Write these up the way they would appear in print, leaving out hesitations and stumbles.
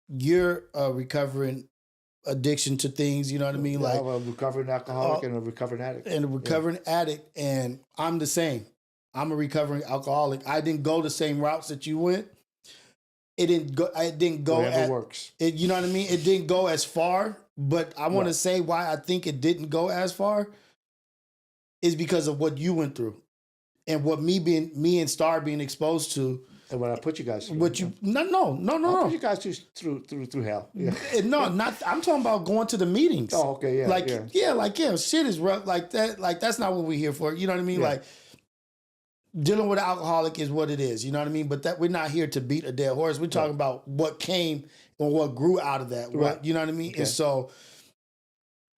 you're a recovering addiction to things. You know what I mean? Yeah, Like I'm a recovering alcoholic and a recovering addict. and a recovering addict, and I'm the same. I'm a recovering alcoholic. I didn't go the same routes that you went. It didn't go. It didn't go. Whatever works. It, you know what I mean? It didn't go as far. But I want to say why I think it didn't go as far is because of what you went through, and what me and Star being exposed to. And when I put you guys through, What you no. I put you guys through hell. Yeah. No, not. I'm talking about going to the meetings. Oh, okay, yeah, like yeah. shit is rough. Like that. Like that's not what we're here for. You know what I mean? Yeah. Like dealing with an alcoholic is what it is. You know what I mean? But that we're not here to beat a dead horse. We're talking about what came and what grew out of that. Right. You know what I mean? Okay. And so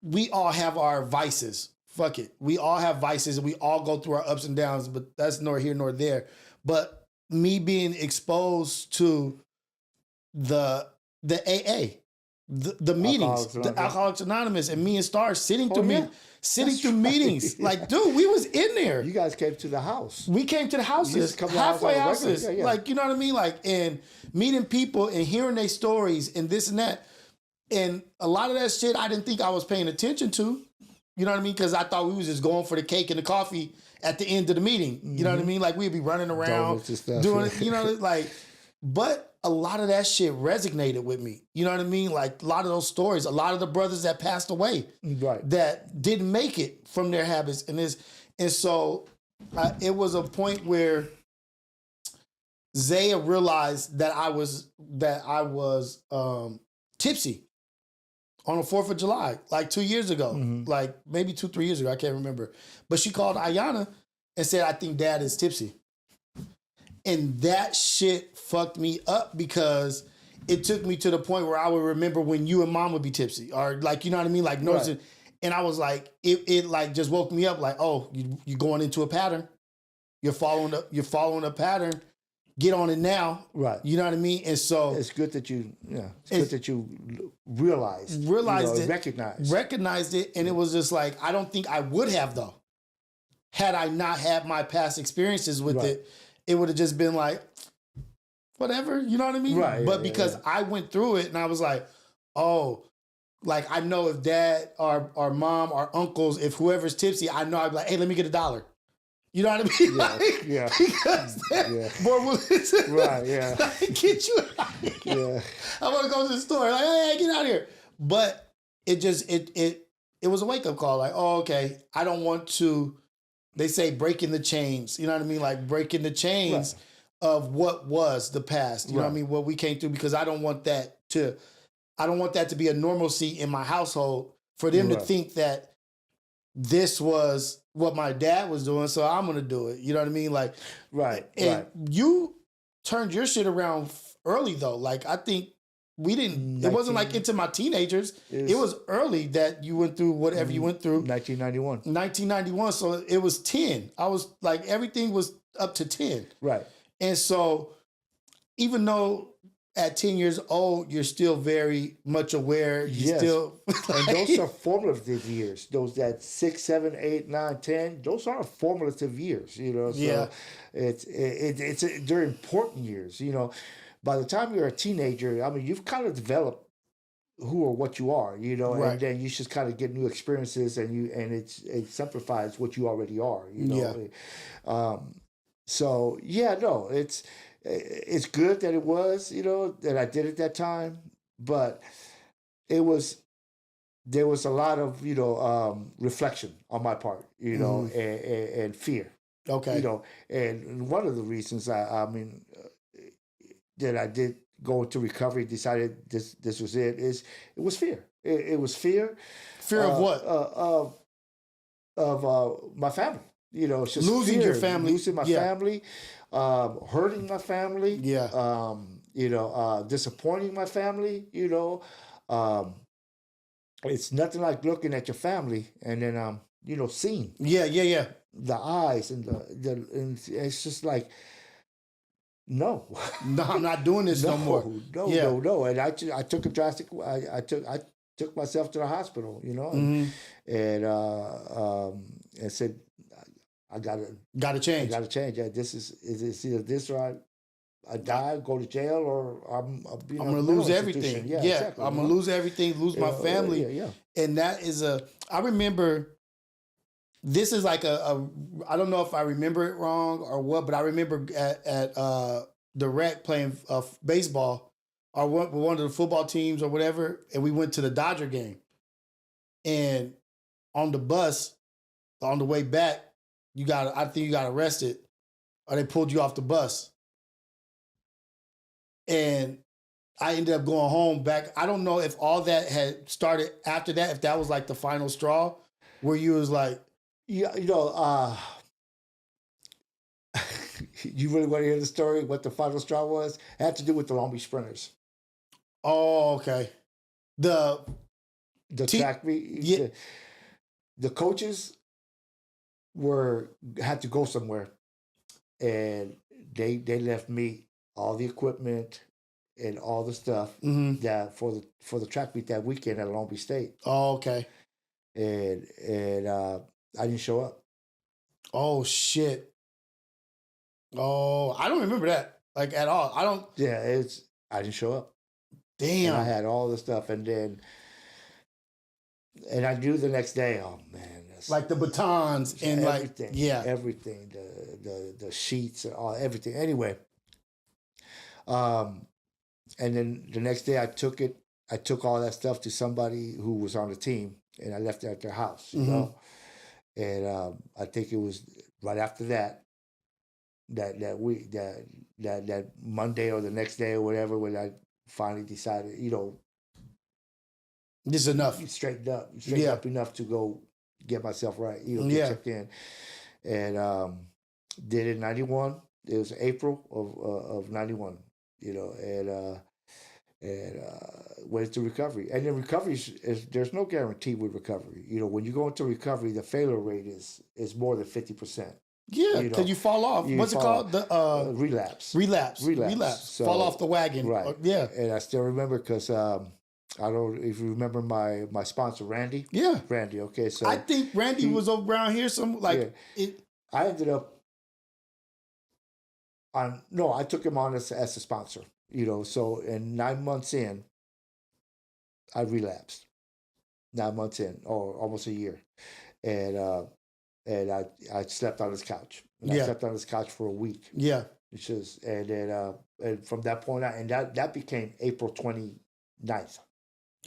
we all have our vices. Fuck it. We all have vices and we all go through our ups and downs, but that's nor here nor there. But me being exposed to the AA, the meetings, the Alcoholics Anonymous, and me and Star sitting through meetings. Like, dude, we was in there. You guys came to the house. We came to the houses, halfway houses. Yeah. Like, you know what I mean? Like, and meeting people and hearing their stories and this and that. And a lot of that shit I didn't think I was paying attention to. You know what I mean? Because I thought we was just going for the cake and the coffee at the end of the meeting. You know what I mean? Like we'd be running around doing it, you know, like, but a lot of that shit resonated with me. You know what I mean? Like a lot of those stories, a lot of the brothers that passed away that didn't make it from their habits. And so it was a point where Zaya realized that I was tipsy on the 4th of July, like 2 years ago, like maybe 2-3 years ago, I can't remember. But she called Ayana and said, I think Dad is tipsy. And that shit fucked me up because it took me to the point where I would remember when you and Mom would be tipsy, or like, you know what I mean? Like noticing. Right. And I was like, it like just woke me up like, oh, you going into a pattern. You're following a pattern. Get on it now. Right. You know what I mean? And so it's good that you realized it, recognized it. And it was just like, I don't think I would have though. Had I not had my past experiences with it, it would have just been like, whatever, you know what I mean? Right. But because I went through it and I was like, oh, like I know if Dad or Mom or uncles, if whoever's tipsy, I know I'd be like, hey, let me get $1. You know what I mean? Yeah. Because more willing to like, get you out of here. Yeah. I want to go to the store. Like, hey, get out of here. But it just it was a wake-up call. Like, oh, okay. I don't want to, they say breaking the chains. You know what I mean? Like breaking the chains of what was the past. You know what I mean? What we came through, because I don't want that to be a normalcy in my household for them to think that this was what my dad was doing, so I'm gonna do it. You know what I mean? Like, and you turned your shit around early though. Like, I think we didn't. It wasn't like into my teenagers. It was early that you went through whatever you went through. 1991. 1991. So it was 10. I was like, everything was up to 10. Right. And so, even though at 10 years old, you're still very much aware. You still, and those are formative years. Those that 6, 7, 8, 9, 10. Those are formative years. You know, so they're important years. You know, by the time you're a teenager, I mean, you've kind of developed who or what you are. You know, and then you just kind of get new experiences, and it exemplifies what you already are. You know, so it's good that it was, you know, that I did it that time, but there was a lot of, you know, reflection on my part, you know, and fear. Okay. You know, and one of the reasons I mean, that I did go into recovery, decided this was it was fear. It was fear. Fear of what? Of my family. You know, it's just losing your family, losing my family, hurting my family. You know, disappointing my family. You know, it's nothing like looking at your family and then you know, seeing. The eyes and and it's just like, no, I'm not doing this no more. No. And I took a drastic. I took myself to the hospital. You know, and said, I gotta change. I gotta change. This is either this or I die, go to jail, or I'm going to lose everything. Yeah, exactly. I'm going to lose everything, lose my family. Yeah. And that is I remember, this is like I don't know if I remember it wrong or what, but I remember at the rec playing baseball or one of the football teams or whatever, and we went to the Dodger game. And on the bus, on the way back, I think you got arrested, or they pulled you off the bus. And I ended up going home back. I don't know if all that had started after that, if that was like the final straw, where you was like, yeah, you really want to hear the story? What the final straw was? It had to do with the Long Beach Sprinters. Oh, okay. The track meet. Yeah. The coaches had to go somewhere, and they left me all the equipment and all the stuff that for the track meet that weekend at Long Beach State. Oh, okay. And I didn't show up. Oh shit. Oh, I don't remember that like at all. I don't. Yeah, I didn't show up. Damn. And I had all the stuff, and I knew the next day. Oh man, like the batons and everything. Like everything. The sheets and all everything. Anyway, and then the next day I took it. I took all that stuff to somebody who was on the team, and I left it at their house. You know, and I think it was right after that Monday or the next day or whatever, when I finally decided, this is enough. Straightened up enough to go get myself right, get checked in. And did it in 91. It was April of 91, and went to recovery. And then recovery there's no guarantee with recovery. When you go into recovery, the failure rate is more than 50%. Yeah, because you fall off. What's it called? The relapse. Relapse. So, fall off the wagon. Right. Yeah. And I still remember because I don't know if you remember my sponsor, Randy. Yeah. Randy. Okay. So I think Randy was over around here. I ended up I took him on as a sponsor. So in 9 months in, I relapsed. 9 months in, or almost a year, and I slept on his couch. I slept on his couch for a week. Yeah. It's just, and then and from that point on, and that became April 29th.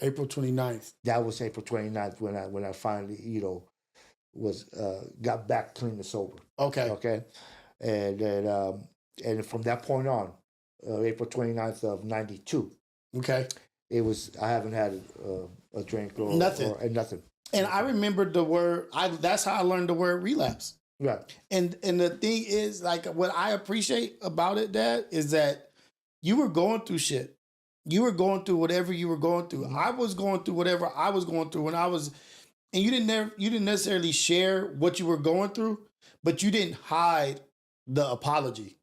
April 29th. That was April 29th when I finally, was got back clean and sober. Okay. Okay. And then and from that point on, April 29th of 92. Okay. It was, I haven't had a drink or nothing. Nothing. And I remember the word, that's how I learned the word relapse. Right. And the thing is, like, what I appreciate about it, Dad, is that you were going through shit. You were going through whatever you were going through. I was going through whatever I was going through and you didn't necessarily share what you were going through, but you didn't hide the apology.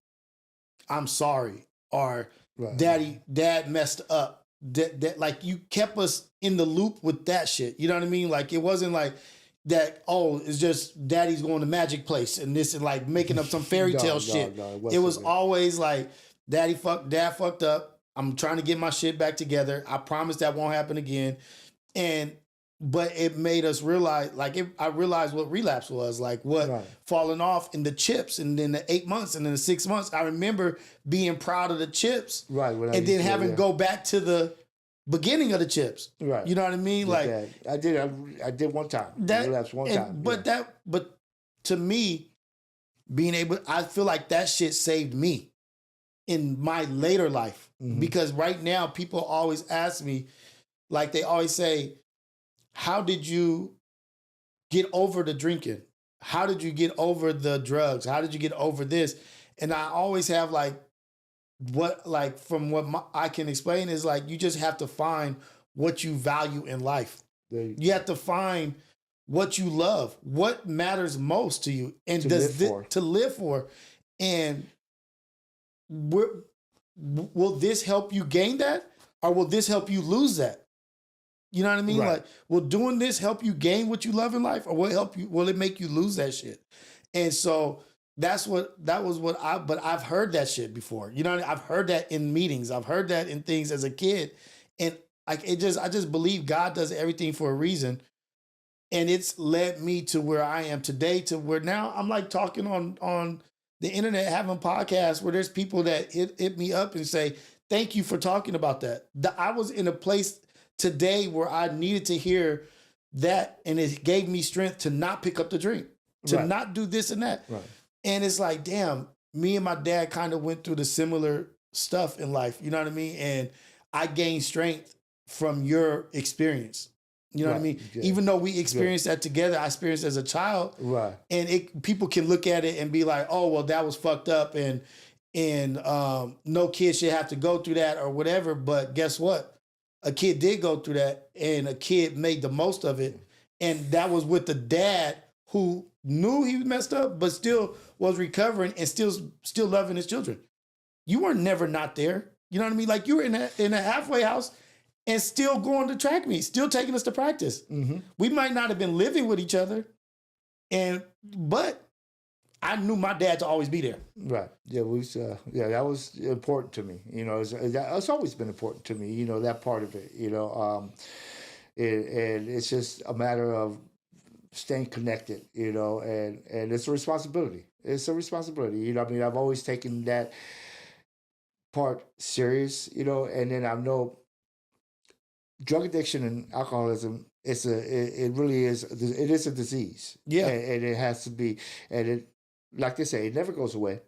I'm sorry. Or right. Dad messed up. That like you kept us in the loop with that shit. You know what I mean? Like it wasn't like that, it's just Daddy's going to magic place and this is like making up some fairy tale shit. No, it was always like Dad fucked up. I'm trying to get my shit back together. I promise that won't happen again. But it made us realize, I realized what relapse was, like what falling off in the chips, and then the 8 months, and then the 6 months. I remember being proud of the chips, right? And then having to go back to the beginning of the chips, right? You know what I mean? Like I did one time. Relapse one time. But to me, I feel like that shit saved me in my later life, because right now people always ask me, like they always say, how did you get over the drinking? How did you get over the drugs? How did you get over this? And I always have I can explain is like, you just have to find what you value in life. You have to find what you love, what matters most to you, and to live for. And will this help you gain that, or will this help you lose that? You know what I mean? Right. Like, will doing this help you gain what you love in life, or will it make you lose that shit? And so but I've heard that shit before. You know what I mean? I've heard that in meetings. I've heard that in things as a kid. And I just believe God does everything for a reason. And it's led me to where I am today, to where now I'm like talking on the internet, having podcasts where there's people that hit me up and say, thank you for talking about that. I was in a place today where I needed to hear that, and it gave me strength to not pick up the drink, to not do this and that. Right. And it's like, damn, me and my dad kind of went through the similar stuff in life. You know what I mean? And I gained strength from your experience. You know what I mean? Yeah. Even though we experienced that together, I experienced as a child. Right. And people can look at it and be like, oh, well, that was fucked up and no kid should have to go through that or whatever. But guess what? A kid did go through that, and a kid made the most of it. And that was with the dad who knew he was messed up, but still was recovering and still loving his children. You were never not there. You know what I mean? Like, you were in a halfway house and still going to track meets, still taking us to practice. Mm-hmm. We might not have been living with each other, but I knew my dad to always be there. Right. Yeah, that was important to me. You know, it's always been important to me, you know, that part of it, you know. And it's just a matter of staying connected, you know, and it's a responsibility. It's a responsibility. You know, I mean, I've always taken that part serious, you know, and then I know drug addiction and alcoholism, it really is a disease. Yeah. And it has to be, and it, like they say, it never goes away.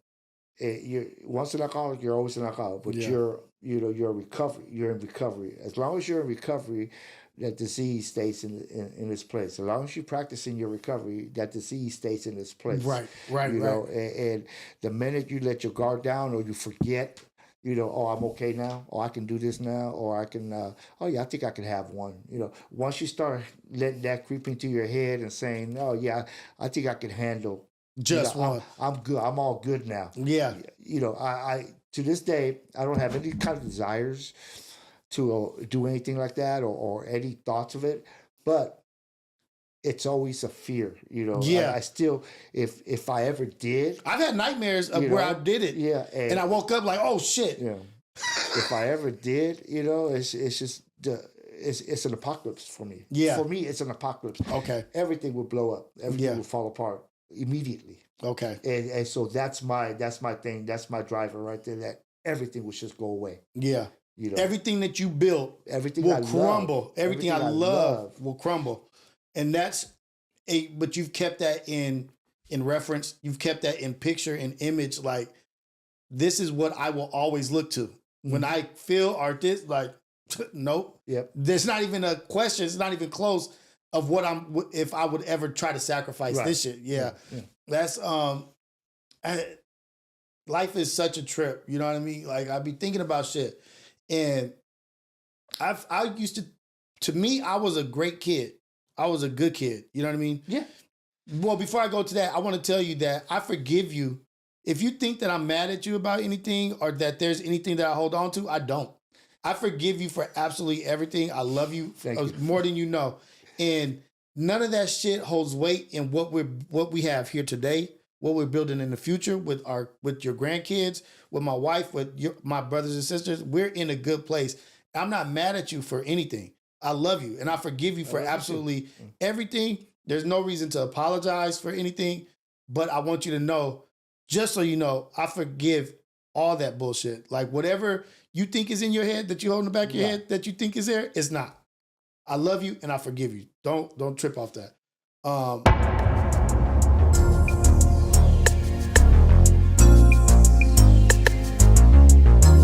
You're once an alcoholic, you're always an alcoholic, but you're in recovery. As long as you're in recovery, that disease stays in its place. As long as you're practicing your recovery, that disease stays in its place. Right. You know, and the minute you let your guard down or you forget, you know, oh, I'm okay now, or I can do this now, or I can, oh yeah, I think I can have one. You know, once you start letting that creep into your head and saying, oh yeah, I think I can handle just one. I'm good. I'm all good now. Yeah. You know, I to this day, I don't have any kind of desires to do anything like that or any thoughts of it, but it's always a fear, you know. Yeah. I still, if I ever did, I've had nightmares of where I did it. Yeah. And I woke up like, oh shit. Yeah. If I ever did, you know, it's just it's an apocalypse for me. Yeah. For me, it's an apocalypse. Okay. Everything will blow up. Everything will fall apart immediately. Okay. And so that's my thing. That's my driver right there. That everything will just go away. Yeah. You know, everything that you built will crumble. Everything I love will crumble. And but you've kept that in reference. You've kept that in picture and image. Like, this is what I will always look to. Mm-hmm. When I feel artist, like, nope. Yep. There's not even a question. It's not even close of what if I would ever try to sacrifice this shit. Yeah. That's, life is such a trip. You know what I mean? Like, I be thinking about shit. And I used to me, I was a great kid. I was a good kid. You know what I mean? Yeah. Well, before I go to that, I want to tell you that I forgive you. If you think that I'm mad at you about anything or that there's anything that I hold on to, I don't. I forgive you for absolutely everything. I love you, more than you know. And none of that shit holds weight in what we have here today, what we're building in the future with your grandkids, with my wife, with my brothers and sisters. We're in a good place. I'm not mad at you for anything. I love you and I forgive you for absolutely everything. There's no reason to apologize for anything, but I want you to know, just so you know, I forgive all that bullshit. Like, whatever you think is in your head that you hold in the back of your head that you think is there, it's not. I love you and I forgive you. Don't trip off that.